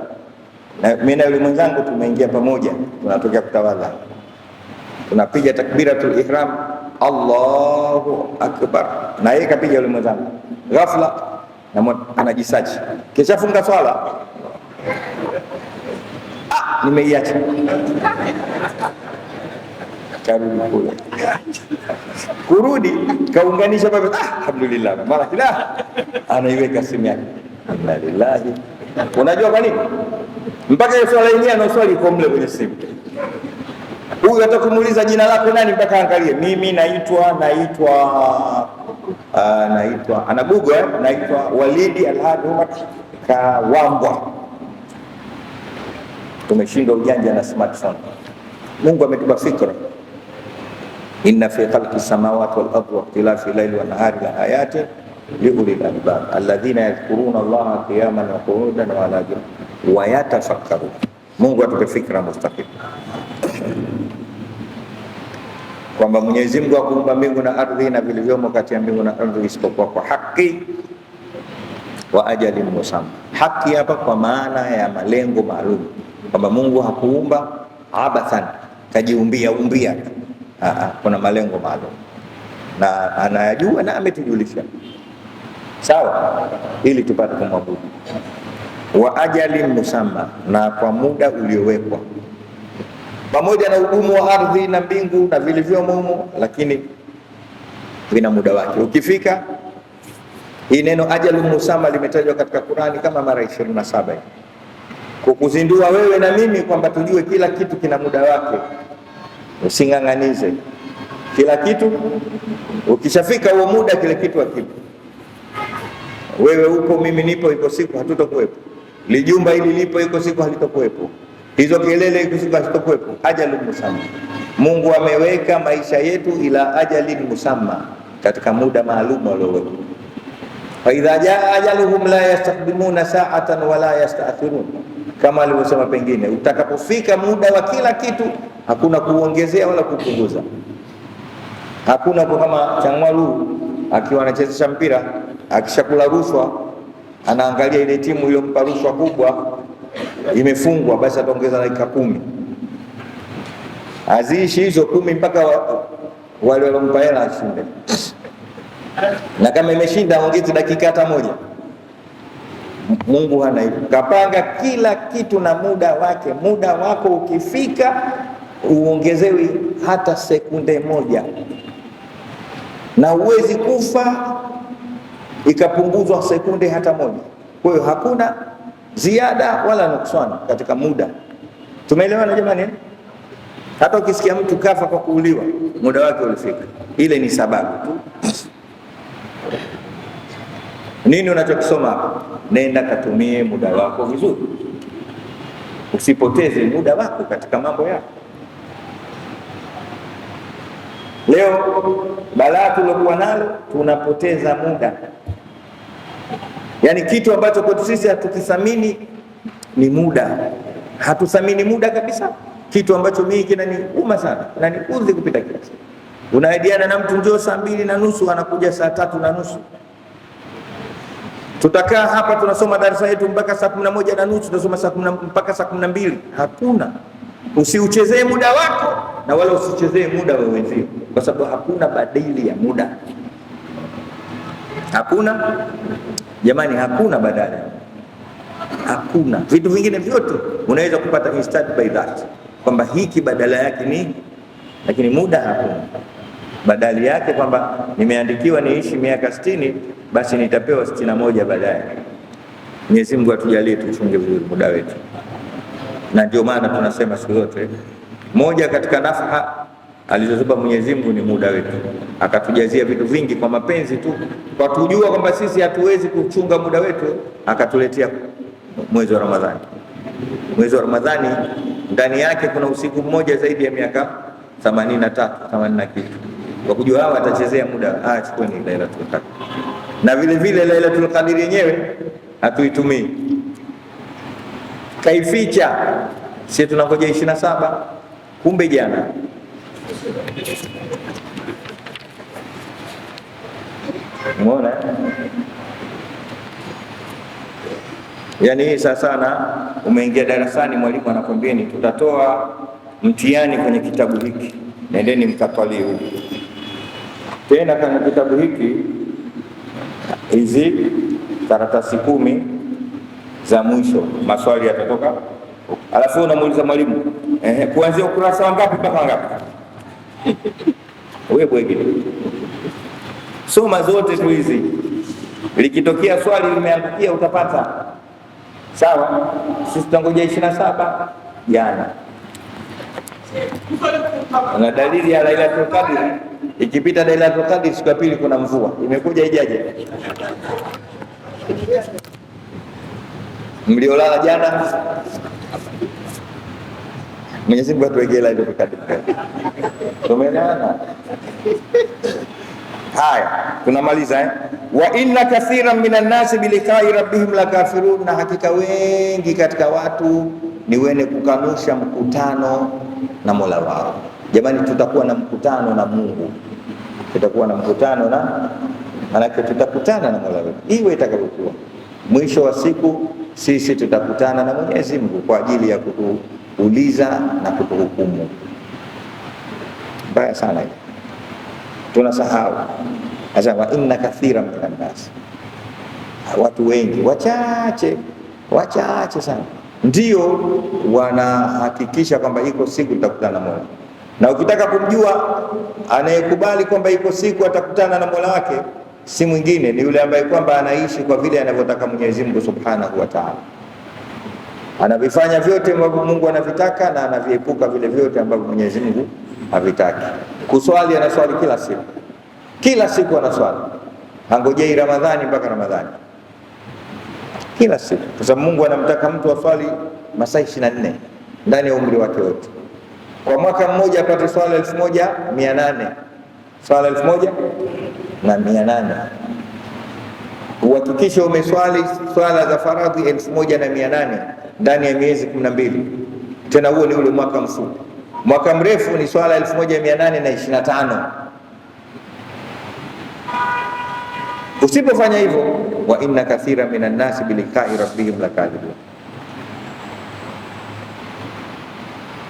Na mimi na yule mwenzangu tumeingia pamoja, tunatokea kutawadha. Tunapiga takbiratul ihram, Allahu akbar. Na yeye kapiga yule mwenzangu. Ghafla na anajisachi. Kisha funga swala. Nimeiacha. Karudi kule. Kurudi kaunganisha baba, alhamdulillah. Mara kila anaiweka simu yake. Alhamdulillah. Unajua kwa nini? Mpaka hiyo swala yenyewe anaswali kwa mle kwenye simu. Huyu atakumuuliza jina lako nani mpaka angalie. Mimi naitwa ana Google, naitwa Walidi Alhadi Umar Kawambwa. Tumeshinda ujanja na smartphone. Mungu ametupa fikra. Inna fi khalqi samawati wal ardi wa ikhtilafi layli wan nahari la ayatin li ulil albab alladhina yadhkuruna Allaha qiyaman wa qu'udan wa ala junubihim wa yatafakkarun. Mungu atupe fikra mustaqim. kwamba Mwenyezi Mungu hakuumba mbingu na ardhi na vilivyomo kati ya mbingu na ardhi isipokuwa kwa haki wa ajalin musamma. Haki hapa kwa maana ya malengo maalum, kwamba Mungu hakuumba abathan, kajiumbia umbia. Kuna malengo maalum na anayajua na ametujulisha, sawa, ili tupate kumwabudu. Wa ajalin musamma, na kwa muda uliowekwa, pamoja na ugumu wa ardhi na mbingu na vilivyomo humo, lakini vina muda wake. Ukifika, hii neno ajalun musamma limetajwa katika Qur'ani kama mara 27 kukuzindua wewe na mimi kwamba tujue kila kitu kina muda wake. Using'ang'anize kila kitu, ukishafika huo muda kile kitu hakipo. Wewe upo, mimi nipo, iko siku hatutokuwepo. Lijumba hili lipo, iko siku halitokuwepo. Hizo kelele, iko siku hazitokuwepo. Ajalun musamma, Mungu ameweka maisha yetu ila ajalin musamma, katika muda maalum alioweka. Fa idha jaa ajaluhum la yastaqdimuna sa'atan wala yasta'khirun, kama alivyosema pengine, utakapofika muda wa kila kitu hakuna kuongezea wala kupunguza. Hakuna kwa kama Changwalu akiwa anachezesha mpira, akishakula rushwa anaangalia ile timu iliyompa rushwa kubwa imefungwa, basi ataongeza dakika 10. Aziishi hizo 10 mpaka wale walompa hela ashinde, na kama imeshinda ongeze dakika hata moja. Mungu hana hivyo, kapanga kila kitu na muda wake. Muda wako ukifika uongezewi hata sekunde moja, na huwezi kufa ikapunguzwa sekunde hata moja. Kwa hiyo hakuna ziada wala nuksani katika muda. Tumeelewana jamani? Hata ukisikia mtu kafa kwa kuuliwa, muda wake ulifika, ile ni sababu tu. Nini unachokisoma hapa? Nenda katumie muda wako vizuri, usipoteze muda wako katika mambo yako. Leo balaa tulokuwa nalo, tunapoteza muda. Yaani kitu ambacho kwetu sisi hatukithamini ni muda. Hatuthamini muda kabisa. Kitu ambacho mimi kinaniuma sana, kinaniudhi kupita kiasi. Unaidiana na mtu njoo saa 2:30, anakuja saa 3:30. Tutakaa hapa tunasoma darasa yetu mpaka saa 11:30, tunasoma mpaka saa 12. Hakuna. Usiuchezee muda wako na wala usichezee muda wa wenzio, kwa sababu hakuna badili ya muda. Hakuna jamani, hakuna badala. Hakuna. Vitu vingine vyote unaweza kupata instant by that, kwamba hiki badala yake ni, lakini muda hakuna badali yake, kwamba nimeandikiwa niishi miaka 60 basi nitapewa 61 baadaye. Mwenyezi Mungu atujalie tuchunge vizuri muda wetu. Na ndio maana tunasema siku zote, moja katika nafha alizozipa Mwenyezi Mungu ni muda wetu. Akatujazia vitu vingi kwa mapenzi tu, kwa tujua kwamba sisi hatuwezi kuchunga muda wetu, akatuletea mwezi wa Ramadhani. Mwezi wa Ramadhani ndani yake kuna usiku mmoja zaidi ya miaka 83, 80 kitu. Kwa kujua hawa atachezea muda, chukueni Lailatul Qadr. Na vile vile Lailatul Qadr yenyewe hatuitumii, kaificha. Sisi tunangoja 27, kumbe jana. Umeona? Yaani hii sana, umeingia darasani, mwalimu anakwambieni tutatoa mtihani kwenye kitabu hiki, nendeni mkatwalie huko. Tena kwenye kitabu hiki hizi karatasi 10 za mwisho, maswali yatatoka. Alafu unamuuliza mwalimu, kuanzia ukurasa wa ngapi mpaka ngapi? Wewe bwege, soma zote tu hizi, likitokea swali limeangukia utapata. Sawa, sisi tunangoja 27 jana. Na dalili ya Lailatul Qadr, ikipita Lailatul Qadr siku ya pili kuna mvua. Imekuja ijaje? Mliolala jana, Mwenyezi Mungu atuwekee Lailatul Qadr. Tumeelewana? Haya, tunamaliza wa inna kathiran minan nasi biliqa'i rabbihim lakafirun, na hakika wengi katika watu ni wenye kukanusha mkutano na Mola wao. Jamani, tutakuwa na mkutano na Mungu, tutakuwa na mkutano na manake, tutakutana na Mola wetu, iwe itakavyokuwa. Mwisho wa siku sisi tutakutana na Mwenyezi Mungu kwa ajili ya kutuuliza na kutuhukumu. Mbaya sana hiyo, tunasahau. Asema inna kathiran minan nas, watu wengi wachache sana ndio wanahakikisha kwamba iko siku tutakutana na Mola. Na ukitaka kumjua anayekubali kwamba iko siku atakutana na Mola wake, si mwingine ni yule ambaye kwamba anaishi kwa vile anavyotaka Mwenyezi Mungu Subhanahu wa Ta'ala. Anavifanya vyote ambavyo Mungu anavitaka na anaviepuka vile vyote ambavyo Mwenyezi Mungu havitaki. Kuswali, anaswali kila siku anaswali, hangojei Ramadhani mpaka Ramadhani, kila siku, kwa sababu Mungu anamtaka mtu aswali masaa 24 ndani ya umri wake wote. Kwa mwaka mmoja apate swala 1800, swala 1800. Uhakikishe umeswali swala za faradhi 1800 ndani ya miezi 12. Tena huo ni ule mwaka mfupi. Mwaka mrefu ni swala 1825. Usipofanya hivyo, wa inna kathira minan nasi biliqa'i rabbihim lakadhibun.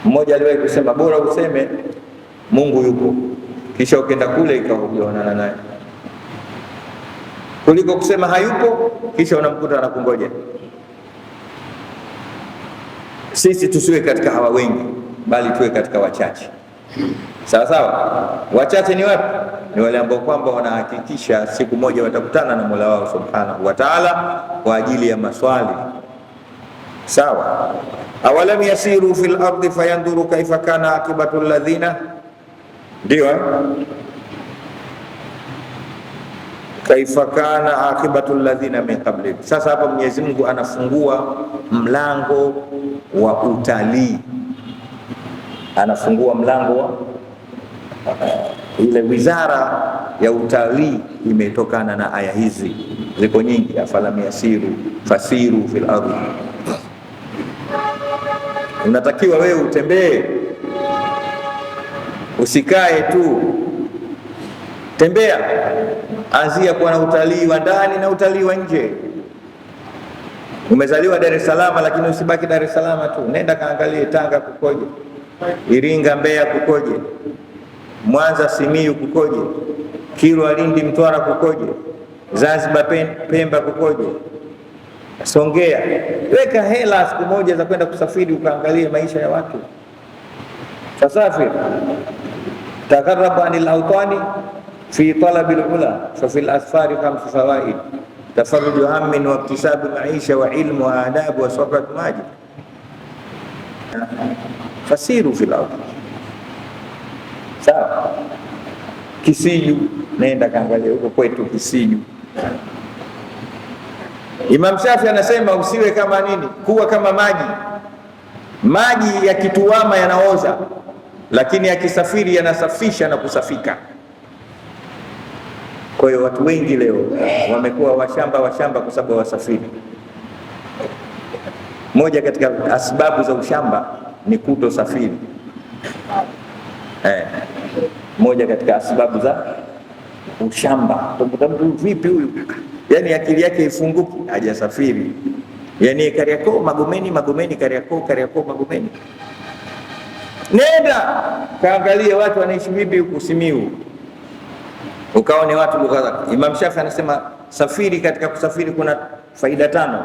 Mmoja aliwahi kusema bora useme Mungu yupo kisha ukenda kule ikaonana naye kuliko kusema hayupo kisha unamkuta anakungoja. Sisi tusiwe katika hawa wengi, bali tuwe katika wachache. Sawa sawa. Wachache ni wapi? Ni wale ambao kwamba wanahakikisha siku moja watakutana na Mola wao Subhanahu wa Ta'ala kwa ajili ya maswali. Sawa. Awalam yasiru fil ardi fayanduru kaifa kana akibatu alladhina, ndio kaifa kana akibatu alladhina min qabli. Sasa hapa Mwenyezi Mungu anafungua mlango wa utalii, anafungua mlango wa ile wizara ya utalii imetokana na aya hizi, ziko nyingi. Afalam yasiru fasiru fil ardi, unatakiwa wewe utembee, usikae tu, tembea. Anzia kuwa na utalii wa ndani na utalii wa nje. Umezaliwa Dar es Salaam, lakini usibaki Dar es Salaam tu, nenda kaangalie Tanga kukoje, Iringa, Mbeya kukoje, Mwanza, Simiyu kukoje, Kilwa, Lindi, Mtwara kukoje, Zanzibar, Pemba kukoje, Songea. Weka hela siku moja za kwenda kusafiri ukaangalie maisha ya watu. Fasafir takarraba anil awtani fi talabil ula fa fil asfari khamsu fawaid tafarruju hammin wa iktisabu maisha wa ilmu wa adabu wa sabrat majid. Fasiru fil ardi. Sawa. Kisiju, nenda kaangalie huko kwetu Kisiju. Imam Shafi anasema usiwe kama nini, kuwa kama maji. Maji yakituama yanaoza, lakini yakisafiri yanasafisha na kusafika. Kwa hiyo watu wengi leo wamekuwa washamba kwa sababu wasafiri. Moja katika asbabu za ushamba ni kutosafiri. Moja katika asbabu za ushamba. Mtu vipi huyu? Yani akili yake ifunguki, hajasafiri. Yani Kariakoo Magomeni, Kariakoo Magomeni. Nenda kaangalie watu wanaishi vipi huko Simiyu, ukaone watu lugha zake. Imam Shafi anasema safiri, katika kusafiri kuna faida 5.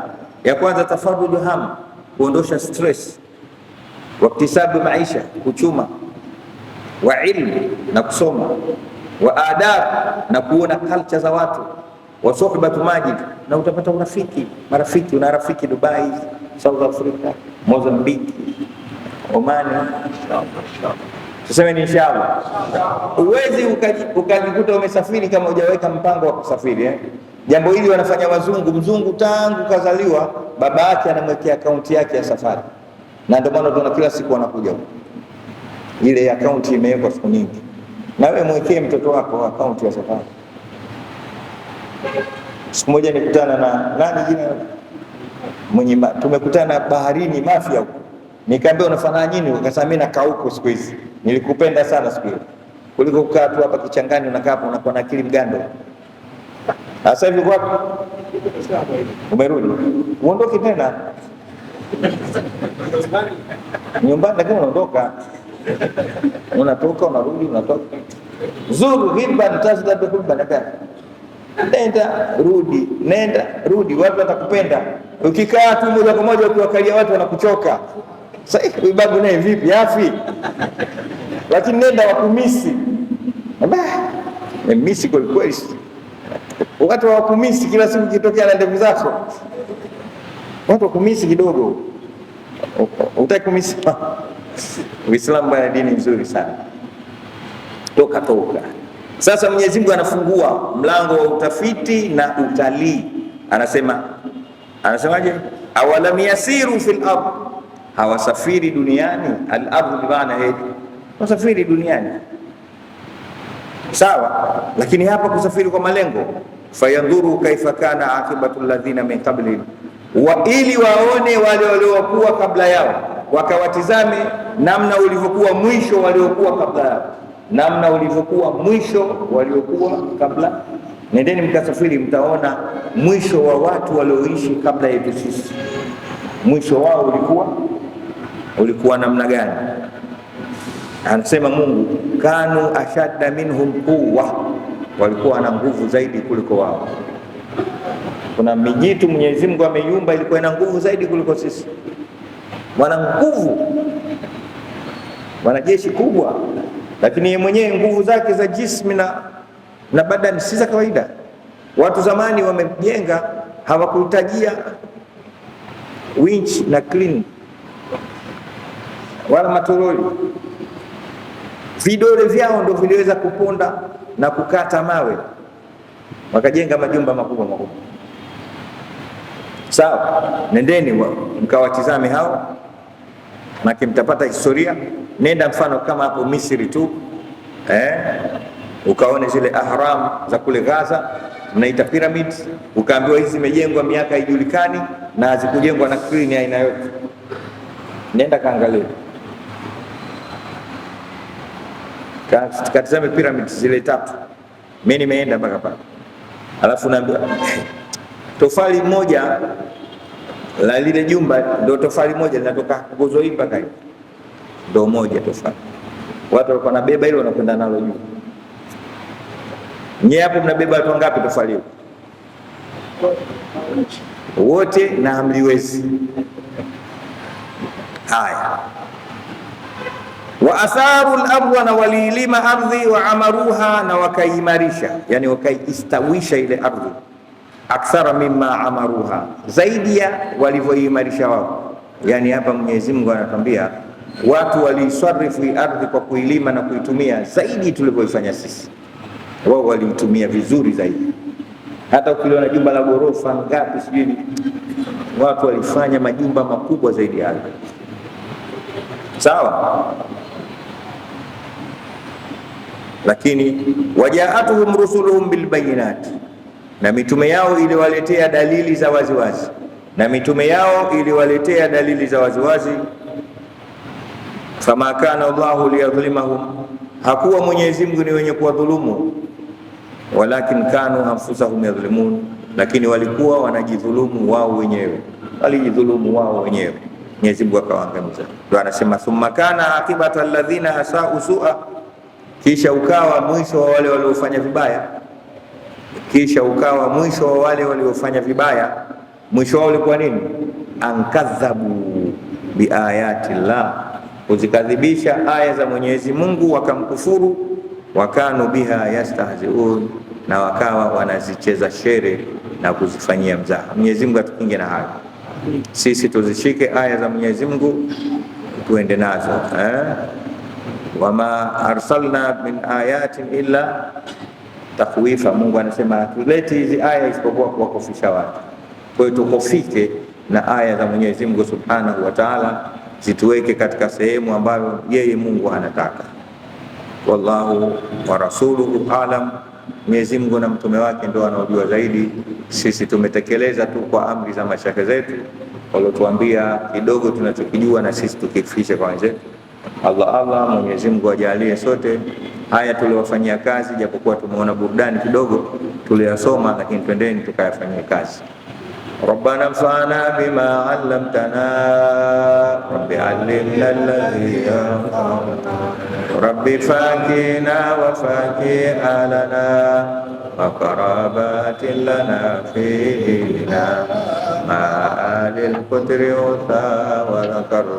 Ya kwanza tafarruju ham, kuondosha stress, wa iktisabu maisha, kuchuma, wa ilmu, na kusoma, wa adab, na kuona culture za watu, wa suhbatu majid, na utapata marafiki. Una rafiki Dubai, South Africa, Mozambique, Omani. Tuseme ni inshallah. Uwezi ukajikuta umesafiri kama hujaweka mpango wa kusafiri. Jambo hili wanafanya wazungu. Mzungu tangu kazaliwa baba yake anamwekea akaunti yake ya safari, na ndio maana tunaona kila siku wanakuja huko. Ile akaunti imewekwa siku nyingi, na wewe mwekee mtoto wako akaunti ya safari. Siku moja nikutana na nani jina tumekutana baharini Mafia huko. Nikamwambia unafanya nini? Akasema mimi nakaa huko siku hizi. nilikupenda sana siku hiyo, kuliko kukaa tu hapa kichangani, unakaa hapo unakuwa na akili mgando. Sasa hivi wapi? Umerudi, uondoke tena nyumbani, lakini unaondoka, unatoka unarudi, unatoka. Zuru hibban tazdadu hubban, nenda rudi, nenda rudi, watu watakupenda. Ukikaa tu moja kwa moja ukiwakalia watu wanakuchoka. Sasa huyu babu naye vipi, afi? Lakini nenda wakumisi, misi kweli kweli, watu wakumisi kila siku kitokea na ndevu zako, watu wakumisi kidogo, utaki kumisi. Uislamu bwana dini nzuri sana, toka. Sasa Mwenyezi Mungu anafungua mlango wa utafiti na utalii, anasemaje? Awalam yasiru fil ardh, hawasafiri duniani. Al ardh bi maana hii wasafiri duniani, sawa, lakini hapa kusafiri kwa malengo. Fayandhuru kaifa kana akibatu alladhina min qablihim, ili waone wale waliokuwa kabla yao, wakawatizame namna ulivyokuwa mwisho waliokuwa kabla yao, namna ulivyokuwa mwisho waliokuwa kabla. Nendeni mkasafiri, mtaona mwisho wa watu walioishi kabla yetu sisi, mwisho wao ulikuwa namna gani. Anasema Mungu, kanu ashadda minhum quwwa, walikuwa na nguvu zaidi kuliko wao. Kuna mijitu Mwenyezi Mungu ameiumba ilikuwa ina nguvu zaidi kuliko sisi, wana nguvu, wana jeshi kubwa, lakini yeye mwenyewe nguvu zake za jismi na badani si za kawaida. Watu zamani wamejenga, hawakuhitajia winch na crane wala matoroli, vidole vyao ndio viliweza kuponda na kukata mawe, wakajenga majumba makubwa makubwa. Sawa, nendeni mkawatizame hao, na mtapata historia. Nenda mfano kama hapo Misri tu, ukaone zile ahram za kule Gaza, mnaita pyramids, ukaambiwa hizi zimejengwa miaka haijulikani na hazikujengwa na crane aina yote. Nenda kaangalia, katizame pyramids zile tatu. Mimi nimeenda mpaka pale, alafu naambiwa tofali moja la lile jumba ndio tofali moja linatoka nguzo hii mpaka hiyo, ndio moja tofali. Watu walikuwa wanabeba hilo wanakwenda nalo juu. Nyie hapo mnabeba watu wangapi tofali hiyo? Wote, na hamliwezi. Haya, wa asaru al-ardha, na waliilima ardhi, wa amaruha, na wakaimarisha, yani wakaistawisha ile ardhi, akthara mimma amaruha, zaidi ya walivyoimarisha wao. Yani hapa Mwenyezi Mungu anatuambia watu walisarifu ardhi kwa kuilima na kuitumia zaidi tulivyoifanya sisi, wao waliitumia vizuri zaidi. Hata ukiliona jumba la ghorofa ngapi sijui, watu walifanya majumba makubwa zaidi hayo. Sawa, lakini wajaatuhum rusuluhum bilbayinati, na mitume yao iliwaletea dalili za waziwazi, na mitume yao iliwaletea dalili za waziwazi. Fama kana Allahu liyadhlimahum, hakuwa Mwenyezi Mungu ni wenye kuwadhulumu, walakin kanu anfusahum yadhlimun, lakini walikuwa wanajidhulumu wao wenyewe, walijidhulumu wao wenyewe. Mwenyezi Mungu akawaangamiza. Ndio anasema thumma kana akibata alladhina asau su'a, kisha ukawa mwisho wa wale waliofanya vibaya, kisha ukawa mwisho wa wale waliofanya vibaya. Mwisho wao ulikuwa nini? Ankadhabu biayati llah, kuzikadhibisha aya za Mwenyezi Mungu, wakamkufuru. Wakanu biha yastahziun, na wakawa wanazicheza shere na kuzifanyia mzaha. Mwenyezi Mungu atukinge na hayo. Sisi tuzishike aya za Mwenyezi Mungu, tuende nazo. Wama arsalna min ayatin illa takhwifa. Mungu anasema tuleti hizi aya isipokuwa kuwakofisha watu. Kwa hiyo tukofike na aya za Mwenyezi Mungu Subhanahu wa Ta'ala, zituweke katika sehemu ambayo yeye Mungu anataka. Wallahu wa rasuluhu alam, Mwenyezi Mungu na mtume wake ndio wanaojua zaidi. Sisi tumetekeleza tu kwa amri za mashaka zetu waliotuambia kidogo tunachokijua, na sisi tukifikisha kwa wenzetu. Allah Mwenyezi Mungu ajalie sote haya tuliwafanyia kazi, japokuwa tumeona burudani kidogo tuliyasoma, lakini twendeni tukayafanyia kazi. Rabbana anfa'na bima 'allamtana rabbi 'allimna alladhi yanfa'una rabbi fakina wa faki alana wa qarabatin lana fi dinina ma'alil qudri wa lakar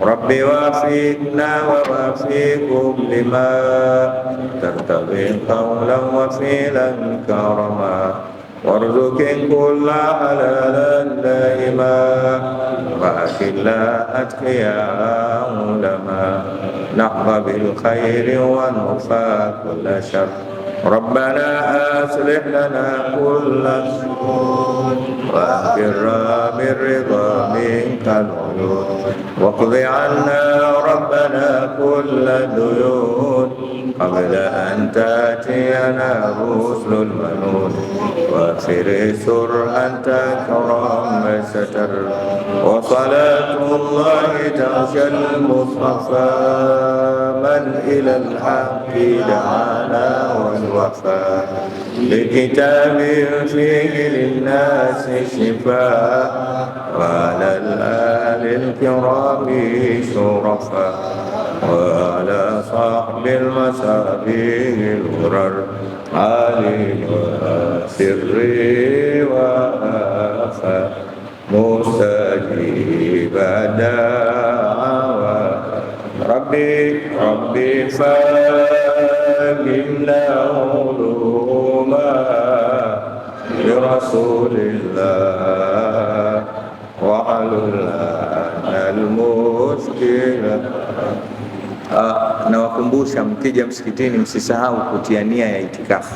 rabbi wafiqna wa wafiqum lima tartabi qawlan wa fi'lan karama warzuqin kulla halalan daima wa akilla atqiya ulama nahba bil khairi wa nufa kulla syarr rabbana aslih lana kulla wa akhirna bir ridha minkal ulum wa qdi anna rabbana kulla duyun qabla an ta'tiyana rusulul manun wa firisur anta karam satar wa salatullahi ta'shal mustafa man ilal haqqi da'ana wal wafa bikitabin fihi linnasi shifa wa alal alil kirami syurafa wa ala sahbil masabil ghurar ali wa sirri wa afa mustajib da'wa rabbi fahimna uluma bi rasulillah wa alulana al-muskila. Nawakumbusha mkija msikitini msisahau kutia nia ya itikafu.